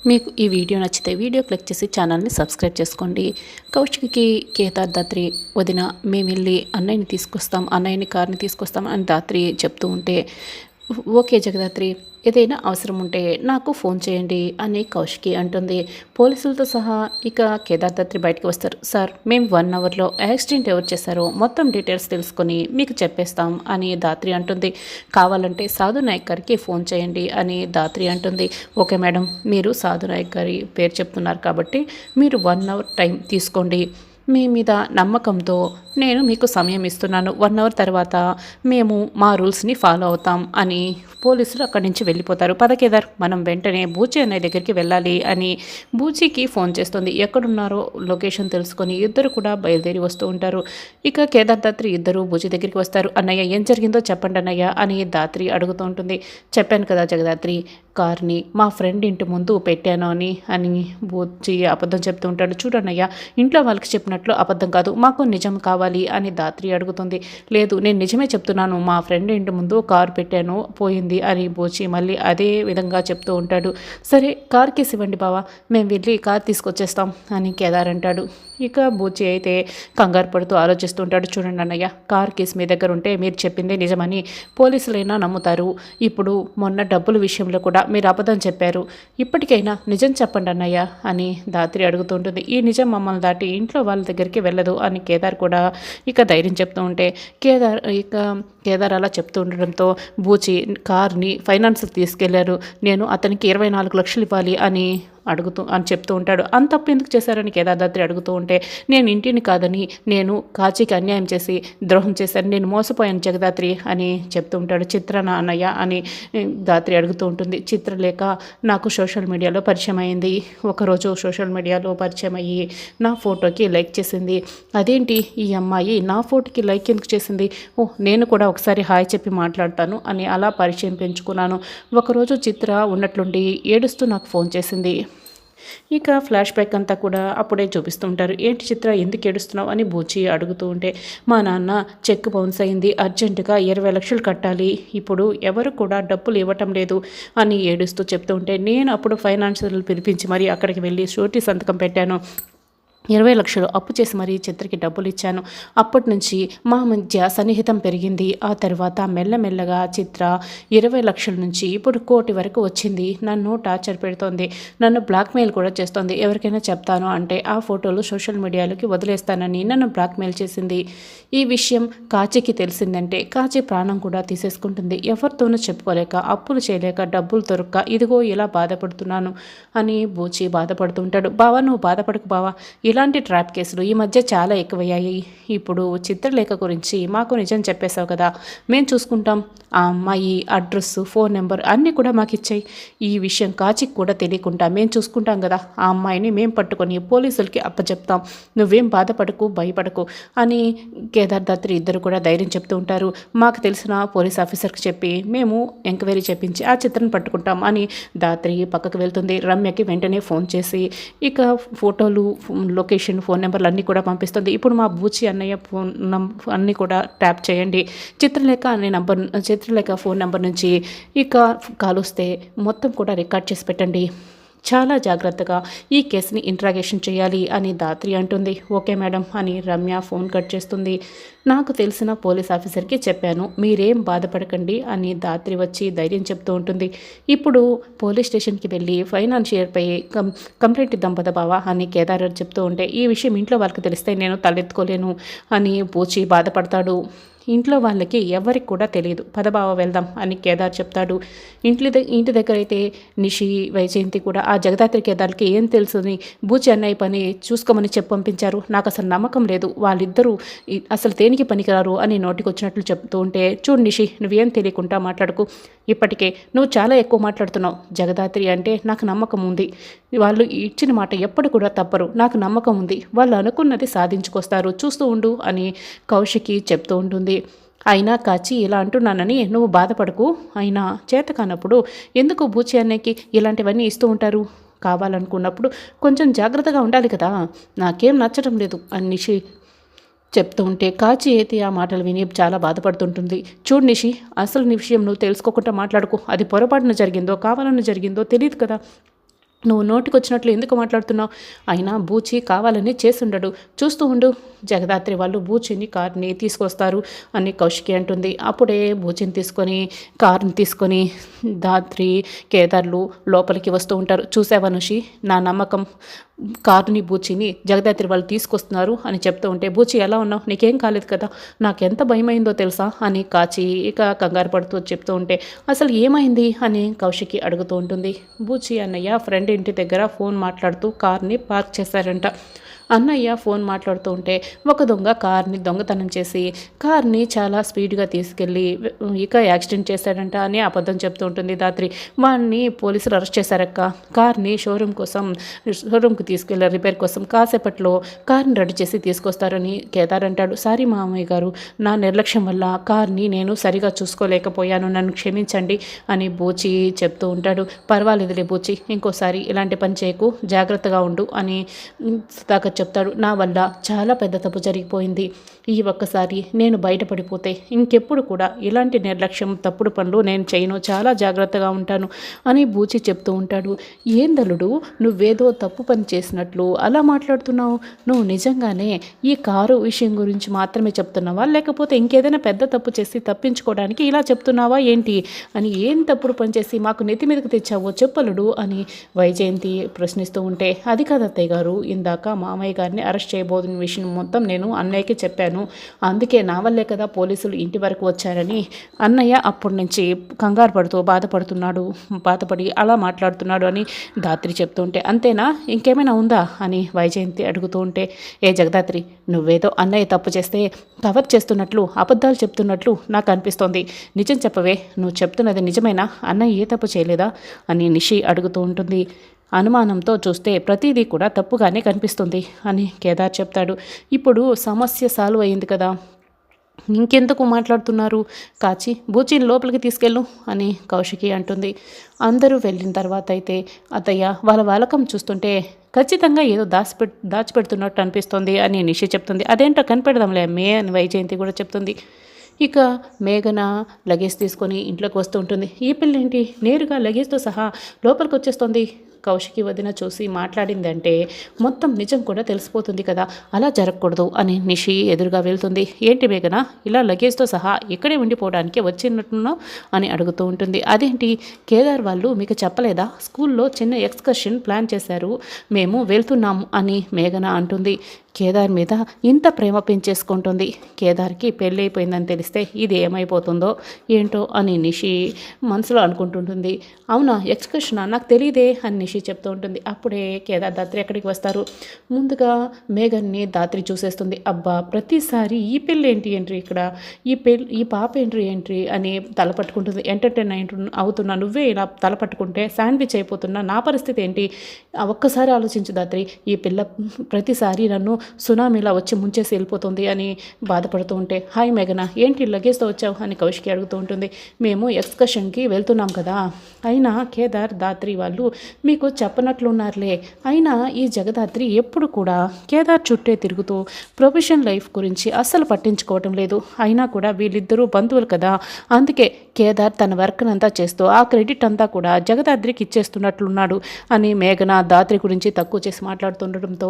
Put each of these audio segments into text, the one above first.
మీకు ఈ వీడియో నచ్చితే వీడియో క్లిక్ చేసి ఛానల్ని సబ్స్క్రైబ్ చేసుకోండి. కౌశిక్‌కి కేదార్ దాత్రి వదిన మేము వెళ్ళి అన్నయ్యని తీసుకొస్తాం, అన్నయ్యని కార్ని తీసుకొస్తాం అని దాత్రి చెప్తూ ఉంటే, ఓకే జగదాత్రి, ఏదైనా అవసరం ఉంటే నాకు ఫోన్ చేయండి అని కౌశికి అంటుంది. పోలీసులతో సహా ఇక కేదార్ దాత్రి బయటకు వస్తారు. సార్, మేము 1 అవర్లో యాక్సిడెంట్ ఎవరు చేశారో మొత్తం డీటెయిల్స్ తెలుసుకొని మీకు చెప్పేస్తాం అని దాత్రి అంటుంది. కావాలంటే సాధు నాయక్ గారికి ఫోన్ చేయండి అని దాత్రి అంటుంది. ఓకే మేడం, మీరు సాధు నాయక్ గారి పేరు చెప్తున్నారు కాబట్టి మీరు 1 అవర్ టైం తీసుకోండి. మీ మీద నమ్మకంతో నేను మీకు సమయం ఇస్తున్నాను. 1 అవర్ తర్వాత మేము మా రూల్స్ని ఫాలో అవుతాం అని పోలీసులు అక్కడి నుంచి వెళ్ళిపోతారు. పద కేదార్, మనం వెంటనే బూచి అన్నయ్య దగ్గరికి వెళ్ళాలి అని బూచికి ఫోన్ చేస్తుంది. ఎక్కడున్నారో లొకేషన్ తెలుసుకొని ఇద్దరు కూడా బయలుదేరి వస్తూ ఉంటారు. ఇక కేదార్ దాత్రి ఇద్దరు బూచి దగ్గరికి వస్తారు. అన్నయ్య, ఏం జరిగిందో చెప్పండి అన్నయ్య అని దాత్రి అడుగుతూ ఉంటుంది. చెప్పాను కదా జగదాత్రి, కార్ని మా ఫ్రెండ్ ఇంటి ముందు పెట్టాను అని బూచి అబద్ధం చెప్తూ ఉంటాడు. చూడన్నయ్య, ఇంట్లో వాళ్ళకి చెప్పినట్లు అబద్ధం కాదు, మాకు నిజం కావాలి అని దాత్రి అడుగుతుంది. లేదు, నేను నిజమే చెప్తున్నాను, మా ఫ్రెండ్ ఇంటి ముందు కారు పెట్టాను, పోయింది అని బూచి మళ్ళీ అదే విధంగా చెప్తూ ఉంటాడు. సరే, కార్ కేసు ఇవ్వండి బావా, మేము వెళ్ళి కార్ తీసుకొచ్చేస్తాం అని కేదార్ అంటాడు. ఇక బూచి అయితే కంగారు పడుతూ ఆలోచిస్తూ ఉంటాడు. చూడండి అన్నయ్య, కార్ కేసు మీ దగ్గర ఉంటే మీరు చెప్పిందే నిజమని పోలీసులైనా నమ్ముతారు. ఇప్పుడు మొన్న డబ్బుల విషయంలో కూడా మీరు అబద్ధం చెప్పారు. ఇప్పటికైనా నిజం చెప్పండి అన్నయ్య అని దాత్రి అడుగుతుంటుంది. ఈ నిజం మమ్మల్ని దాటి ఇంట్లో వాళ్ళ దగ్గరికి వెళ్ళదు అని కేదార్ కూడా ఇక ధైర్యం చెప్తూ ఉంటే, కేదార్ అలా చెప్తూ ఉండడంతో బూచి కార్ని ఫైనాన్స్కి తీసుకెళ్లారు, నేను అతనికి 24 లక్షలు ఇవ్వాలి అని చెప్తూ ఉంటాడు. అంత తప్పు ఎందుకు చేశారని కేదార్ దాత్రి అడుగుతూ ఉంటే, నేను ఇంటిని కాదని, నేను కాచికి అన్యాయం చేసి ద్రోహం చేశాను, నేను మోసపోయాను జగదాత్రి అని చెప్తూ ఉంటాడు. చిత్రనా అన్నయ్య అని దాత్రి అడుగుతూ ఉంటుంది. చిత్రలేఖ నాకు సోషల్ మీడియాలో పరిచయం అయింది. ఒకరోజు సోషల్ మీడియాలో పరిచయం అయ్యి నా ఫోటోకి లైక్ చేసింది. అదేంటి, ఈ అమ్మాయి నా ఫోటోకి లైక్ ఎందుకు చేసింది? నేను కూడా ఒకసారి హాయ్ చెప్పి మాట్లాడతాను అని అలా పరిచయం పెంచుకున్నాను. ఒకరోజు చిత్ర ఉన్నట్లుండి ఏడుస్తూ నాకు ఫోన్ చేసింది. ఇక ఫ్లాష్ బ్యాక్ అంతా కూడా అప్పుడే చూపిస్తూ ఉంటారు. ఏంటి చిత్ర, ఎందుకు ఏడుస్తున్నావు అని బూచి అడుగుతూ ఉంటే, మా నాన్న చెక్ బౌన్స్ అయింది, అర్జెంటుగా 20 లక్షలు కట్టాలి, ఇప్పుడు ఎవరు కూడా డబ్బులు ఇవ్వటం లేదు అని ఏడుస్తూ చెప్తూ ఉంటే, నేను అప్పుడు ఫైనాన్షియల్ పిలిపించి మరి అక్కడికి వెళ్ళి షూరిటీ సంతకం పెట్టాను, 20 లక్షలు అప్పు చేసి మరీ చిత్రకి డబ్బులు ఇచ్చాను. అప్పటి నుంచి మా మధ్య సన్నిహితం పెరిగింది. ఆ తర్వాత మెల్లమెల్లగా చిత్ర 20 లక్షల నుంచి ఇప్పుడు 1 కోటి వరకు వచ్చింది. నన్ను టార్చర్ పెడుతోంది, నన్ను బ్లాక్మెయిల్ కూడా చేస్తోంది. ఎవరికైనా చెప్తాను అంటే ఆ ఫోటోలు సోషల్ మీడియాలోకి వదిలేస్తానని నన్ను బ్లాక్మెయిల్ చేసింది. ఈ విషయం కాచికి తెలిసిందంటే కాచి ప్రాణం కూడా తీసేసుకుంటుంది. ఎవరితోనూ చెప్పుకోలేక, అప్పులు చేయలేక, డబ్బులు దొరక్క ఇదిగో ఇలా బాధపడుతున్నాను అని బూచి బాధపడుతుంటాడు. బావా, నువ్వు బాధపడకు బావా, ఇలాంటి ట్రాప్ కేసులు ఈ మధ్య చాలా ఎక్కువయ్యాయి. ఇప్పుడు చిత్రలేఖ గురించి మాకు నిజం చెప్పేశావు కదా, మేము చూసుకుంటాం. ఆ అమ్మాయి అడ్రస్, ఫోన్ నెంబర్ అన్నీ కూడా మాకు ఇచ్చాయి. ఈ విషయం కాచికి కూడా తెలియకుండా మేము చూసుకుంటాం కదా. ఆ అమ్మాయిని మేము పట్టుకొని పోలీసులకి అప్పచెప్తాం. నువ్వేం బాధపడకు, భయపడకు అని కేదార్ దాత్రి ఇద్దరు కూడా ధైర్యం చెప్తూ ఉంటారు. మాకు తెలిసిన పోలీస్ ఆఫీసర్కి చెప్పి మేము ఎంక్వైరీ చేపించి ఆ చిత్రం పట్టుకుంటాం అని దాత్రి పక్కకు వెళ్తుంది. రమ్యకి వెంటనే ఫోన్ చేసి ఇక ఫోటోలు, లొకేషన్, ఫోన్ నెంబర్లు అన్నీ కూడా పంపిస్తుంది. ఇప్పుడు మా బూచి అన్నయ్య ఫోన్ అన్నీ కూడా ట్యాప్ చేయండి. చిత్రలేఖ ఫోన్ నెంబర్ నుంచి ఇక కాల్ వస్తే మొత్తం కూడా రికార్డ్ చేసి పెట్టండి. చాలా జాగ్రత్తగా ఈ కేసుని ఇంట్రాగేషన్ చేయాలి అని దాత్రి అంటుంది. ఓకే మేడం అని రమ్య ఫోన్ కట్ చేస్తుంది. నాకు తెలిసిన పోలీస్ ఆఫీసర్కి చెప్పాను, మీరేం బాధపడకండి అని దాత్రి వచ్చి ధైర్యం చెప్తూ ఉంటుంది. ఇప్పుడు పోలీస్ స్టేషన్కి వెళ్ళి ఫైనాన్షియర్పై కంప్లైంట్ ఇద్దాం పద బావా అని కేదార్ చెప్తూ ఉంటే, ఈ విషయం ఇంట్లో వాళ్ళకి తెలిస్తే నేను తలెత్తుకోలేను అని పూచి బాధపడతాడు. ఇంట్లో వాళ్ళకి ఎవరికి కూడా తెలియదు, పదబావ వెళ్దాం అని కేదార్ చెప్తాడు. ఇంటి దగ్గర అయితే నిషి, వైజయంతి కూడా ఆ జగదాత్రి కేదార్కి ఏం తెలుసుని బూచి అన్నయ్య పని చూసుకోమని చెప్పి పంపించారు. నాకు అసలు నమ్మకం లేదు, వాళ్ళిద్దరూ అసలు దేనికి పనికిరారు అని నోటికొచ్చినట్లు చెప్తూ ఉంటే, చూడు నిషి, నువ్వేం తెలియకుండా మాట్లాడుకు, ఇప్పటికే నువ్వు చాలా ఎక్కువ మాట్లాడుతున్నావు. జగదాత్రి అంటే నాకు నమ్మకం ఉంది, వాళ్ళు ఇచ్చిన మాట ఎప్పుడు కూడా తప్పరు, నాకు నమ్మకం ఉంది, వాళ్ళు అనుకున్నది సాధించుకొస్తారు, చూస్తూ ఉండు అని కౌశికి చెప్తూ ఉంటుంది. అయినా కాచి ఇలా అంటున్నానని నువ్వు బాధపడకు, అయినా చేత కానప్పుడు ఎందుకు బూచి అన్నయ్యకి ఇలాంటివన్నీ ఇస్తూ ఉంటారు, కావాలనుకున్నప్పుడు కొంచెం జాగ్రత్తగా ఉండాలి కదా, నాకేం నచ్చడం లేదు అని నిషి చెప్తూ ఉంటే, కాచి అయితే ఆ మాటలు విని చాలా బాధపడుతుంటుంది. చూడు నిషి, అసలు నీ విషయం నువ్వు తెలుసుకోకుండా మాట్లాడుకో, అది పొరపాటున జరిగిందో కావాలని జరిగిందో తెలియదు కదా, నువ్వు నోటికొచ్చినట్లు ఎందుకు మాట్లాడుతున్నావు? అయినా బూచి కావాలని చేసుండడు. చూస్తూ ఉండు, జగదాత్రి వాళ్ళు బూచిని కార్ని తీసుకొస్తారు అని కౌశికి అంటుంది. అప్పుడే బూచిని కార్ని తీసుకొని దాత్రి కేదార్లు లోపలికి వస్తూ ఉంటారు. చూసావా నుషి, నా నమ్మకం కారుని బూచిని జగదాత్రి వాళ్ళు తీసుకొస్తున్నారు అని చెప్తూ ఉంటే, బూచి ఎలా ఉన్నావు, నీకేం కాలేదు కదా, నాకెంత భయమైందో తెలుసా అని కాచి ఇక కంగారు పడుతూ చెప్తూ ఉంటే, అసలు ఏమైంది అని కౌశికి అడుగుతూ ఉంటుంది. బూచి అన్నయ్య ఫ్రెండ్ ఇంటి దగ్గర ఫోన్ మాట్లాడుతూ కార్ని పార్క్ చేశారంట. అన్నయ్య ఫోన్ మాట్లాడుతూ ఉంటే ఒక దొంగ కార్ని దొంగతనం చేసి కార్ని చాలా స్పీడ్గా తీసుకెళ్ళి ఇక యాక్సిడెంట్ చేశాడంట అని అబద్ధం చెప్తూ ఉంటుంది దాత్రి. వాడిని పోలీసులు అరెస్ట్ చేశారక్క. కార్ని షోరూమ్కి తీసుకెళ్ళారు రిపేర్ కోసం. కాసేపట్లో కార్ని రెడీ చేసి తీసుకొస్తారని కేదార్ అంటాడు. సారీ మామయ్య గారు, నా నిర్లక్ష్యం వల్ల కార్ని నేను సరిగా చూసుకోలేకపోయాను, నన్ను క్షమించండి అని బూచి చెప్తూ ఉంటాడు. పర్వాలేదులే బూచి, ఇంకోసారి ఇలాంటి పని చేయకు, జాగ్రత్తగా ఉండు అని సుధాకర్ చెప్తాడు. నా వల్ల చాలా పెద్ద తప్పు జరిగిపోయింది. ఈ ఒక్కసారి నేను బయటపడిపోతే ఇంకెప్పుడు కూడా ఇలాంటి నిర్లక్ష్యం తప్పుడు పనులు నేను చేయను, చాలా జాగ్రత్తగా ఉంటాను అని బూచి చెప్తూ ఉంటాడు. ఏందలుడు, నువ్వేదో తప్పు పని చేసినట్లు అలా మాట్లాడుతున్నావు? నువ్వు నిజంగానే ఈ కారు విషయం గురించి మాత్రమే చెప్తున్నావా, లేకపోతే ఇంకేదైనా పెద్ద తప్పు చేసి తప్పించుకోవడానికి ఇలా చెప్తున్నావా ఏంటి అని, ఏం తప్పుడు పని చేసి మాకు నెత్తి మీదకి తెచ్చావో చెప్పలుడు అని వైజయంతి ప్రశ్నిస్తూ ఉంటే, అది కాదు అత్తయ్య గారు, ఇందాక మామయ్య గారిని అరెస్ట్ చేయబోతున్న విషయం మొత్తం నేను అన్నయ్యకి చెప్పాను, అందుకే నా వల్లే కదా పోలీసులు ఇంటి వరకు వచ్చారని అన్నయ్య అప్పటి నుంచి కంగారు పడుతూ బాధపడి అలా మాట్లాడుతున్నాడు అని దాత్రి చెప్తుంటే, అంతేనా, ఇంకేమైనా ఉందా అని వైజయంతి అడుగుతూ ఉంటే, ఏ జగదాత్రి, నువ్వేదో అన్నయ్య తప్పు చేస్తే కవర్ చేస్తున్నట్లు అబద్ధాలు చెప్తున్నట్లు నాకు అనిపిస్తోంది. నిజం చెప్పవే, నువ్వు చెప్తున్నది నిజమేనా, అన్నయ్య ఏ తప్పు చేయలేదా అని నిషి అడుగుతూ ఉంటుంది. అనుమానంతో చూస్తే ప్రతిదీ కూడా తప్పుగానే కనిపిస్తుంది అని కేదార్ చెప్తాడు. ఇప్పుడు సమస్య సాల్వ్ అయింది కదా, ఇంకెందుకు మాట్లాడుతున్నారు, కాచి బూచిని లోపలికి తీసుకెళ్ళు అని కౌశికి అంటుంది. అందరూ వెళ్ళిన తర్వాత అయితే అత్తయ్య వాళ్ళ వాలకం చూస్తుంటే ఖచ్చితంగా ఏదో దాచిపెడుతున్నట్టు అనిపిస్తుంది అని నిషి చెప్తుంది. అదేంటో కనిపెడదాంలే మే అని వైజయంతి కూడా చెప్తుంది. ఇక మేఘన లగేజ్ తీసుకొని ఇంట్లోకి వస్తూ ఉంటుంది. ఈ పిల్ల ఏంటి నేరుగా లగేజ్తో సహా లోపలికి వచ్చేస్తుంది. కౌశికి వదిన చూసి మాట్లాడిందంటే మొత్తం నిజం కూడా తెలిసిపోతుంది కదా, అలా జరగకూడదు అని నిషి ఎదురుగా వెళ్తుంది. ఏంటి మేఘన, ఇలా లగేజ్తో సహా ఇక్కడే ఉండిపోవడానికి వచ్చినట్టున్నావు అని అడుగుతూ ఉంటుంది. అదేంటి, కేదార్ వాళ్ళు మీకు చెప్పలేదా, స్కూల్లో చిన్న ఎక్స్కర్షన్ ప్లాన్ చేశారు, మేము వెళ్తున్నాము అని మేఘన అంటుంది. కేదార్ మీద ఇంత ప్రేమ పెంచేసుకుంటుంది. కేదార్కి పెళ్ళి అయిపోయిందని తెలిస్తే ఇది ఏమైపోతుందో ఏంటో అని నిషి మనసులో అనుకుంటుంటుంది. అవునా, ఎక్స్కర్షనా, నాకు తెలియదే అని నిషి చెప్తూ ఉంటుంది. అప్పుడే కేదార్ దాత్రి ఎక్కడికి వస్తారు. ముందుగా మేఘన్ని దాత్రి చూసేస్తుంది. అబ్బా, ప్రతిసారి ఈ పెళ్ళి ఏంటి ఎంట్రీ ఇక్కడ, ఈ పాప ఎంట్రీ అని తలపట్టుకుంటుంది. ఎంటర్టైన్ అవుతున్నా నువ్వే ఇలా తలపట్టుకుంటే శాండ్విచ్ అయిపోతున్నా నా పరిస్థితి ఏంటి, ఒక్కసారి ఆలోచించు దాత్రి, ఈ పిల్ల ప్రతిసారి నన్ను సునామీలా వచ్చి ముంచేసి వెళ్ళిపోతుంది అని బాధపడుతూ ఉంటే, హాయ్ మేఘన, ఏంటి లగేజ్తో వచ్చావు అని కౌశికి అడుగుతూ ఉంటుంది. మేము ఎక్స్కర్షన్కి వెళ్తున్నాం కదా, అయినా కేదార్ దాత్రి వాళ్ళు మీకు చెప్పనట్లున్నారులే, అయినా ఈ జగదాత్రి ఎప్పుడు కూడా కేదార్ చుట్టే తిరుగుతూ ప్రొఫెషనల్ లైఫ్ గురించి అస్సలు పట్టించుకోవటం లేదు. అయినా కూడా వీళ్ళిద్దరూ బంధువులు కదా, అందుకే కేదార్ తన వర్క్ని అంతా చేస్తూ ఆ క్రెడిట్ అంతా కూడా జగదాత్రికి ఇచ్చేస్తున్నట్లున్నాడు అని మేఘన దాత్రి గురించి తక్కువ చేసి మాట్లాడుతుండటంతో,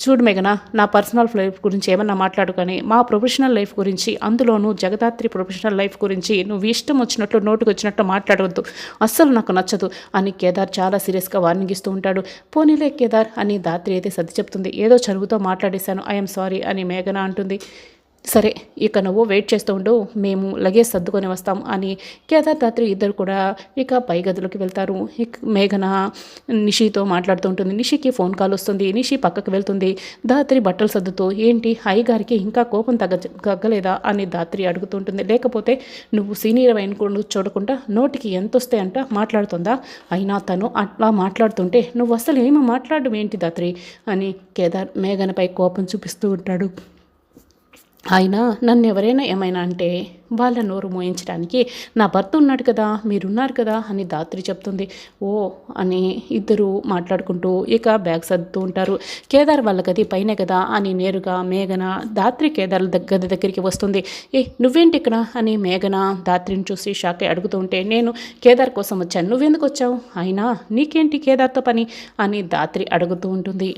చూడు మేఘన, నా పర్సనల్ లైఫ్ గురించి ఏమన్నా మాట్లాడు, కానీ మా ప్రొఫెషనల్ లైఫ్ గురించి, అందులోనూ జగదాత్రి ప్రొఫెషనల్ లైఫ్ గురించి నువ్వు ఇష్టం వచ్చినట్లు నోటుకు వచ్చినట్టు మాట్లాడవద్దు, అస్సలు నాకు నచ్చదు అని కేదార్ చాలా సీరియస్గా వార్నింగ్ ఇస్తూ ఉంటాడు. పోనీలే కేదార్ అని దాత్రి అయితే సర్ది చెప్తుంది. ఏదో చదువుతో మాట్లాడేశాను, ఐఎమ్ సారీ అని మేఘన అంటుంది. సరే, ఇక నువ్వు వెయిట్ చేస్తూ ఉండు, మేము లగేజ్ సర్దుకొని వస్తాం అని కేదార్ దాత్రి ఇద్దరు కూడా ఇక పై గదిలోకి వెళ్తారు. ఇక మేఘన నిషితో మాట్లాడుతూ ఉంటుంది. నిషికి ఫోన్ కాల్ వస్తుంది. నిషి పక్కకు వెళ్తుంది. దాత్రి బట్టలు సర్దుతూ, ఏంటి అయ్యగారికి ఇంకా కోపం తగ్గలేదా అని దాత్రి అడుగుతుంటుంది. లేకపోతే నువ్వు సీనియర్ అయిన చూడకుండా నోటికి ఎంత వస్తే అంట మాట్లాడుతుందా, అయినా తను అట్లా మాట్లాడుతుంటే నువ్వు అసలు ఏమి మాట్లాడడం ఏంటి దాత్రి అని కేదార్ మేఘనపై కోపం చూపిస్తూ ఉంటాడు. ఆయన నన్ను ఎవరైనా ఏమైనా అంటే వాళ్ళ నోరు మోయించడానికి నా భర్త ఉన్నాడు కదా, మీరున్నారు కదా అని ధాత్రి చెప్తుంది. ఓ అని ఇద్దరు మాట్లాడుకుంటూ ఇక బ్యాగ్ సర్దుతూ ఉంటారు. కేదార్ వాళ్ళ గది పైనే కదా అని నేరుగా మేఘన ధాత్రి కేదార్ గది దగ్గరికి వస్తుంది. నువ్వేంటి ఇక్కడ అని మేఘన ధాత్రిని చూసి షాక్ అడుగుతూ ఉంటే, నేను కేదార్ కోసం వచ్చాను, నువ్వెందుకు వచ్చావు, అయినా నీకేంటి కేదార్తో పని అని ధాత్రి అడుగుతూ ఉంటుంది.